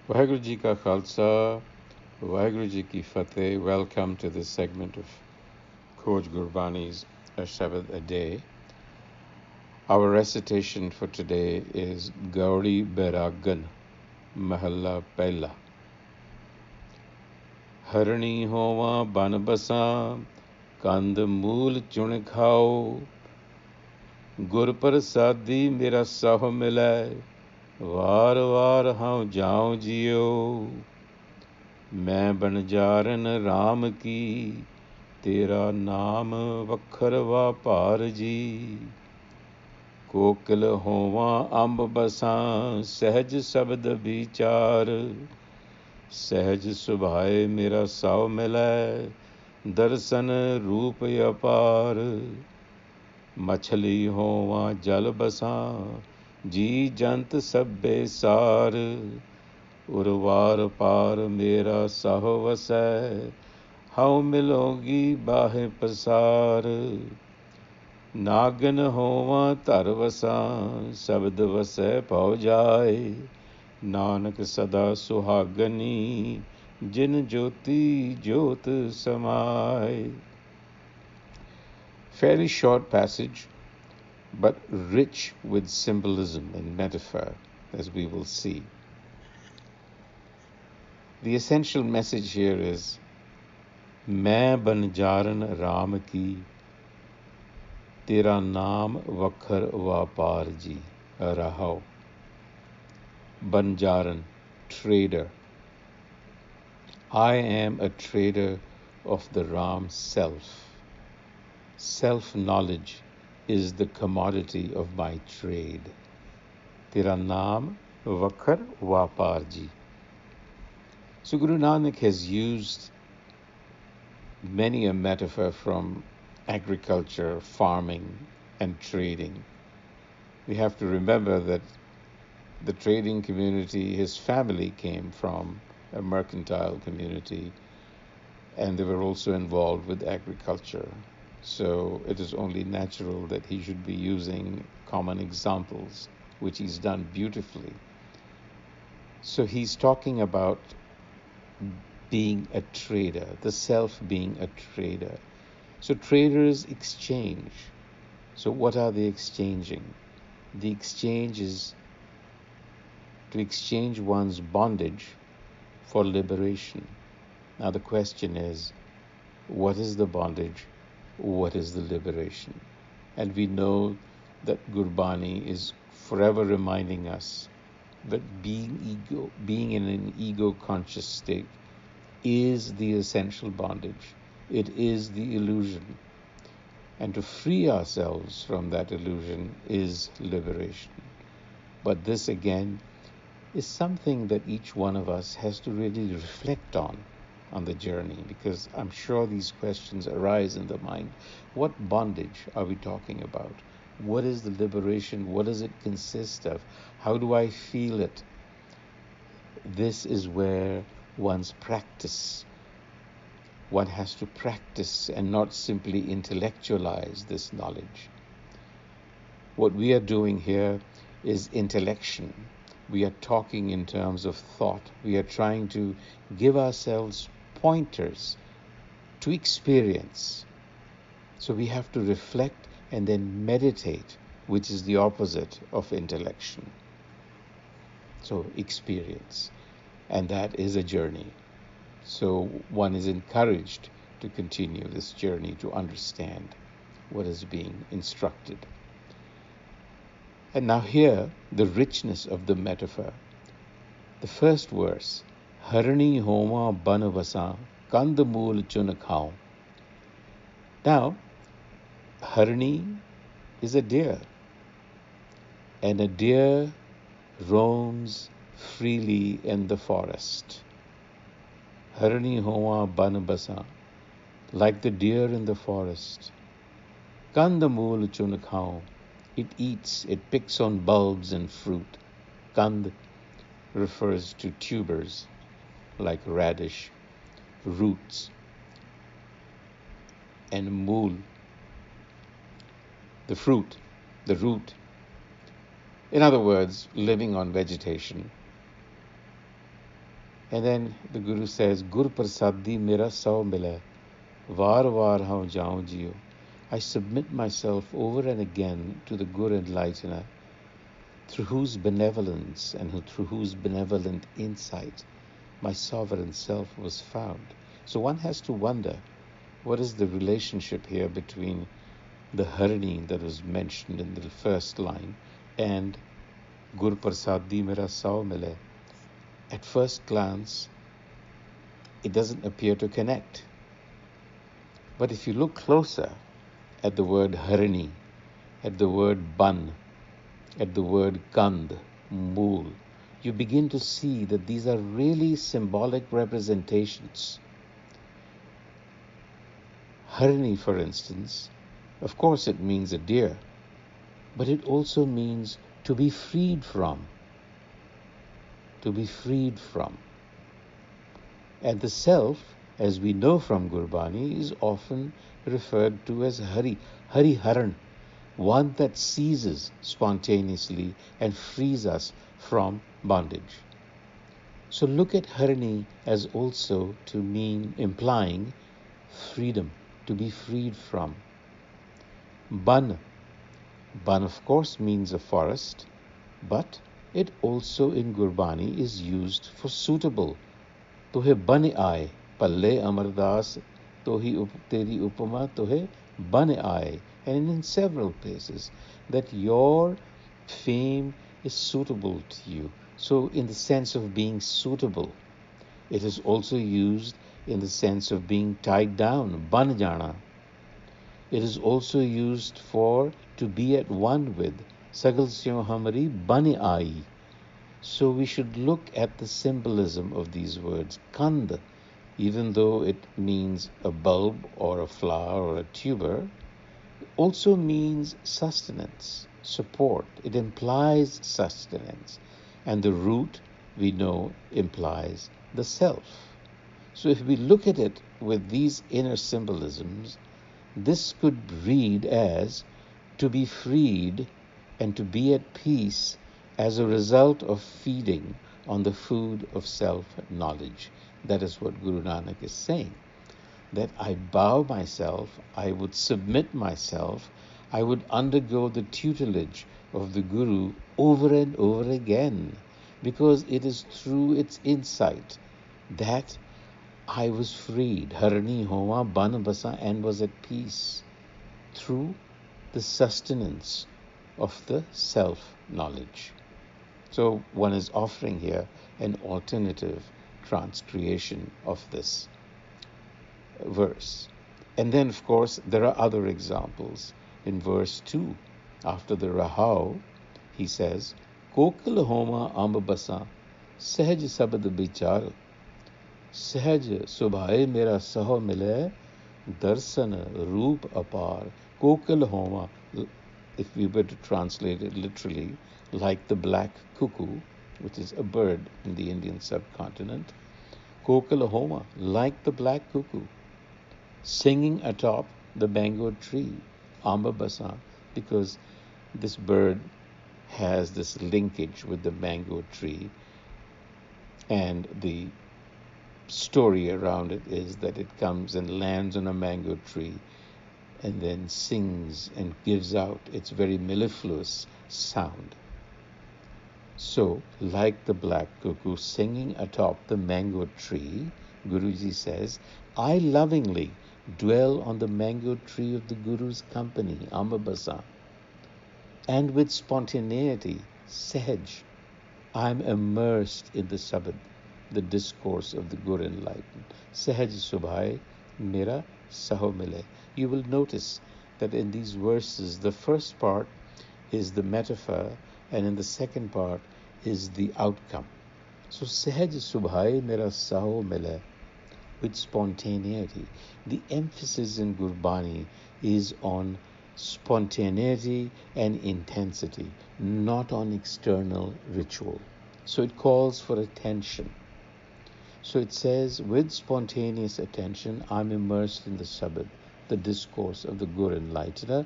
Waheguru Ji Ka Khalsa, Waheguru Ji Ki Fateh. Welcome to this segment of Coach Gurbani's a-sabad-a-day. Our recitation for today is Gauri Beragan, Mahalla Pehla. Harni Hova ban Basa, Kand Mool Chun Khao, Gur Prasadi Mera Sah Milai, Var Var Hau Jao Jio. मैं बनजारन राम की, तेरा नाम वखर वापार जी। कोकिल होवा अंब बसां, सहज शब्द विचार। सहज सुभाए मेरा साव मिलै, दर्शन रूप अपार। मछली होवा जल बसां, जी जंत सब्बे सार। उर्वार पार मेरा साह वसै, हाउ मिलोगी बाहे पसार। नागन होवा धर वसां, शब्द वसै पौ जाए। नानक सदा सुहागनी, जिन ज्योति ज्योत समाए। Fairly short passage, but rich with symbolism and metaphor, as we will see. The essential message here is, मैं बनजारन राम की, तेरा नाम वखर वापार जी। Rahau. Banjaran, trader. I am a trader of the Ram self. Self-knowledge is the commodity of my trade. Tera naam vakhar vapar ji. So Guru Nanak has used many a metaphor from agriculture, farming, and trading. We have to remember that the trading community, his family came from a mercantile community, and they were also involved with agriculture. So it is only natural that he should be using common examples, which he's done beautifully. So he's talking about being a trader, the self being a trader. So traders exchange. So what are they exchanging? The exchange is to exchange one's bondage for liberation. Now the question is, what is the bondage? What is the liberation? And we know that Gurbani is forever reminding us that being in an ego-conscious state is the essential bondage. It is the illusion. And to free ourselves from that illusion is liberation. But this again is something that each one of us has to really reflect on the journey, because I'm sure these questions arise in the mind. What bondage are we talking about? What is the liberation? What does it consist of? How do I feel it? This is where one's practice, one has to practice and not simply intellectualize this knowledge. What we are doing here is intellection. We are talking in terms of thought. We are trying to give ourselves pointers to experience. So we have to reflect and then meditate, which is the opposite of intellection. So experience. And that is a journey. So one is encouraged to continue this journey to understand what is being instructed. And now here, the richness of the metaphor. The first verse, Harni Hova ban Basa, Kand Mool Chun Khao. Now, Harni is a deer, and a deer roams freely in the forest. Harni Hova ban Basa, like the deer in the forest. Kand Mool Chun Khao. It eats, it picks on bulbs and fruit. Kand refers to tubers like radish, roots, and mool, the fruit, the root. In other words, living on vegetation. And then the Guru says, Gur Prasadi Mera Sao Mila, Var Var Hao Jao Jio. I submit myself over and again to the Guru Enlightener, through whose benevolence and through whose benevolent insight my sovereign self was found. So one has to wonder, what is the relationship here between the Harni that was mentioned in the first line and Gur Prasadi Mera Sao Mile? At first glance, it doesn't appear to connect. But if you look closer at the word Harni, at the word Ban, at the word Kand, Mool, you begin to see that these are really symbolic representations. Harni, for instance, of course it means a deer, but it also means to be freed from. To be freed from. And the self, as we know from Gurbani, is often referred to as Hari, Hari Haran, one that seizes spontaneously and frees us from bondage. So look at Harni as also to mean, implying freedom, to be freed from. Ban. Ban, of course, means a forest, but it also in Gurbani is used for suitable. Tohe ban aaye, palle amardas, tohi teri upama, tohe ban aaye. And in several places, that your fame is suitable to you. So in the sense of being suitable, it is also used in the sense of being tied down, ban jana. It is also used for to be at one with, sagal syo hamari ban aayi. So we should look at the symbolism of these words. Kand, even though it means a bulb or a flower or a tuber, also means sustenance, support. It implies sustenance. And the root, we know, implies the self. So if we look at it with these inner symbolisms, this could read as to be freed and to be at peace as a result of feeding on the food of self-knowledge. That is what Guru Nanak is saying. That I bow myself, I would submit myself, I would undergo the tutelage of the Guru over and over again, because it is through its insight that I was freed, Harni Hova, Basa, and was at peace through the sustenance of the self-knowledge. So one is offering here an alternative transcreation of this verse. And then, of course, there are other examples. In verse 2, after the Rahau, he says, Kokal Homa Amba Basa, Sahaj a-sabad-a-day, Sahaj subhaye mera saho mile, Darsana roop apar. Kokal Homa, if we were to translate it literally, like the black cuckoo, which is a bird in the Indian subcontinent. Kokal Homa, like the black cuckoo, singing atop the mango tree, Amba Basa, because this bird has this linkage with the mango tree, and the story around it is that it comes and lands on a mango tree and then sings and gives out its very mellifluous sound. So, like the black cuckoo singing atop the mango tree, Guruji says, I lovingly dwell on the mango tree of the Guru's company, Amba Basa, and with spontaneity, sehaj, I'm immersed in the sabad, the discourse of the Guru enlightened. Sehaj subhai mera saho mile. You will notice that in these verses, the first part is the metaphor, and in the second part is the outcome. So sehaj subhai mera saho mile, with spontaneity. The emphasis in Gurbani is on spontaneity and intensity, not on external ritual. So it calls for attention. So it says, with spontaneous attention, I'm immersed in the sabad, the discourse of the Guru Enlightener,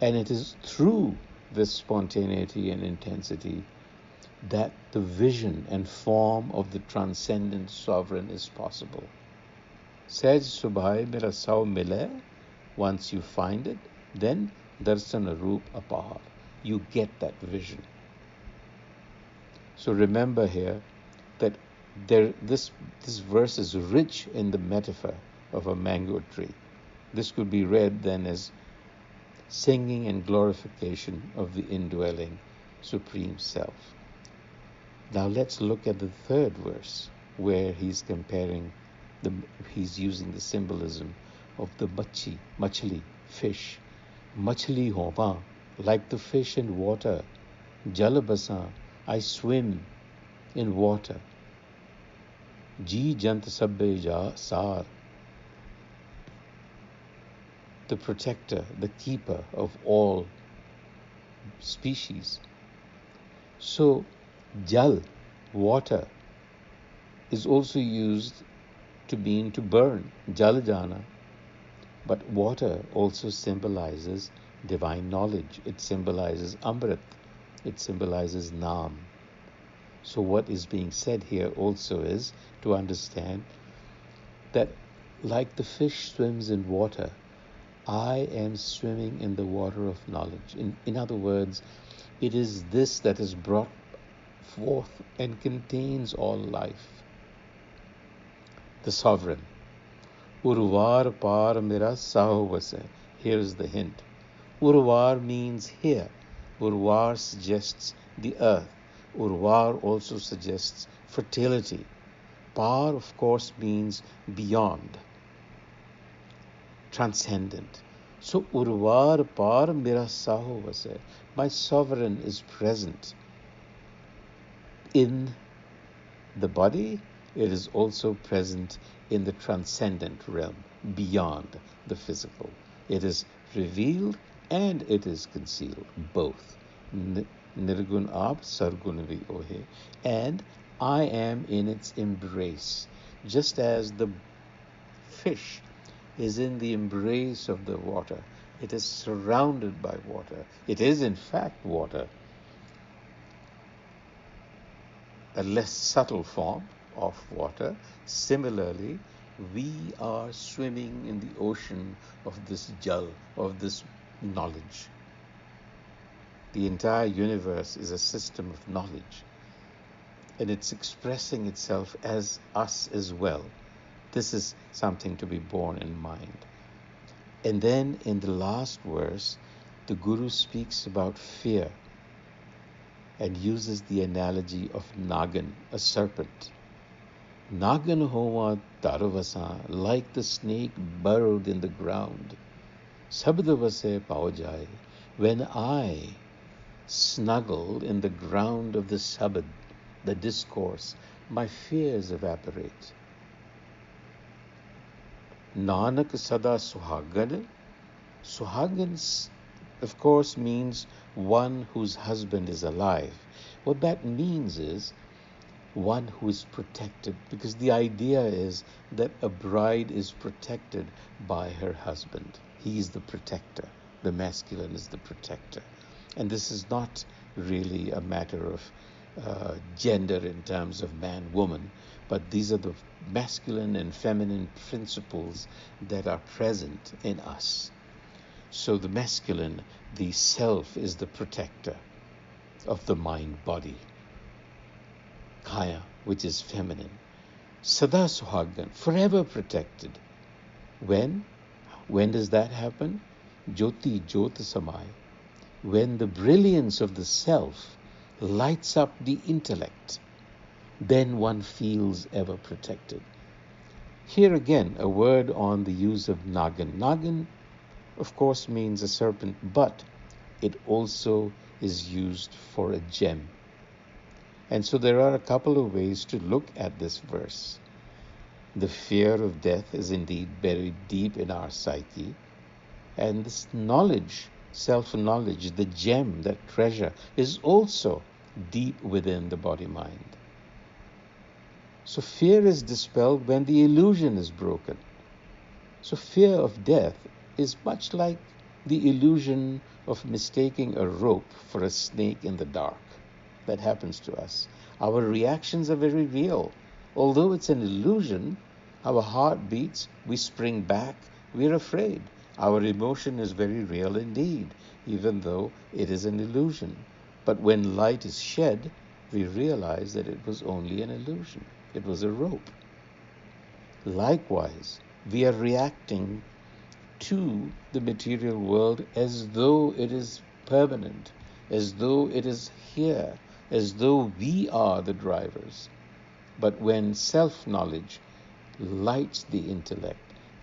and it is through this spontaneity and intensity that the vision and form of the transcendent sovereign is possible. Sehaj subhai mera sao mile, once you find it, then darsana roop apahar. You get that vision. So remember here that this verse is rich in the metaphor of a mango tree. This could be read then as singing and glorification of the indwelling Supreme Self. Now let's look at the third verse, where he's using the symbolism of the machli, fish. Machli Hova, like the fish in water. Basa, I swim in water. a-sabad-a-day, the protector, the keeper of all species. So, jal, water, is also used to mean to burn, jalajana. But water also symbolizes divine knowledge. It symbolizes Amrit. It symbolizes Nam. So what is being said here also is to understand that like the fish swims in water, I am swimming in the water of knowledge. In other words, it is this that is brought forth and contains all life. The sovereign. Urvar par mera saho vase. Here's the hint. Urvar means here. Urvar suggests the earth. Urvar also suggests fertility. Par, of course, means beyond, transcendent. So, Urvar par mera saho vase. My sovereign is present in the body. It is also present in the transcendent realm, beyond the physical. It is revealed and it is concealed, both. Nirgun ab sargun vi ohe. And I am in its embrace, just as the fish is in the embrace of the water. It is surrounded by water. It is in fact water, a less subtle form of water. Similarly, we are swimming in the ocean of this jal, of this knowledge. The entire universe is a system of knowledge, and it's expressing itself as us as well. This is something to be borne in mind. And then in the last verse, the Guru speaks about fear and uses the analogy of Nagan, a serpent. Nagan Hova Taravasa, like the snake burrowed in the ground. Sabadavase paujai, when I snuggle in the ground of the sabad, the discourse, my fears evaporate. Nanak sada suhagan. Suhagan, of course, means one whose husband is alive. What that means is one who is protected, because the idea is that a bride is protected by her husband. He is the protector. The masculine is the protector. And this is not really a matter of gender in terms of man-woman, but these are the masculine and feminine principles that are present in us. So the masculine, the self, is the protector of the mind-body. Kaya, which is feminine. Sada Suhagan, forever protected. When? When does that happen? Jyoti Jyota Samai. When the brilliance of the self lights up the intellect, then one feels ever protected. Here again, a word on the use of Nagan. Nagan, of course, means a serpent, but it also is used for a gem. And so there are a couple of ways to look at this verse. The fear of death is indeed buried deep in our psyche. And this knowledge, self-knowledge, the gem, that treasure, is also deep within the body-mind. So fear is dispelled when the illusion is broken. So fear of death is much like the illusion of mistaking a rope for a snake in the dark. that happens to us. Our reactions are very real. Although it's an illusion, our heart beats, we spring back, we're afraid. Our emotion is very real indeed, even though it is an illusion. But when light is shed, we realize that it was only an illusion. It was a rope. Likewise, we are reacting to the material world as though it is permanent, as though it is here, as though we are the drivers. But when self-knowledge lights the intellect,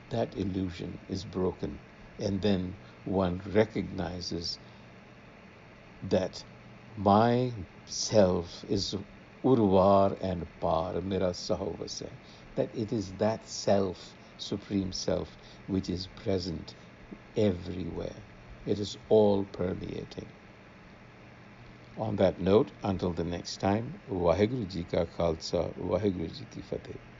that illusion is broken, and then one recognizes that my self is urvar and par, mera sahova se, that it is that self, supreme self, which is present everywhere. It is all permeating. On that note, until the next time, Vaheguru Ji Ka Khalsa, Vaheguru Ji Ki Fateh.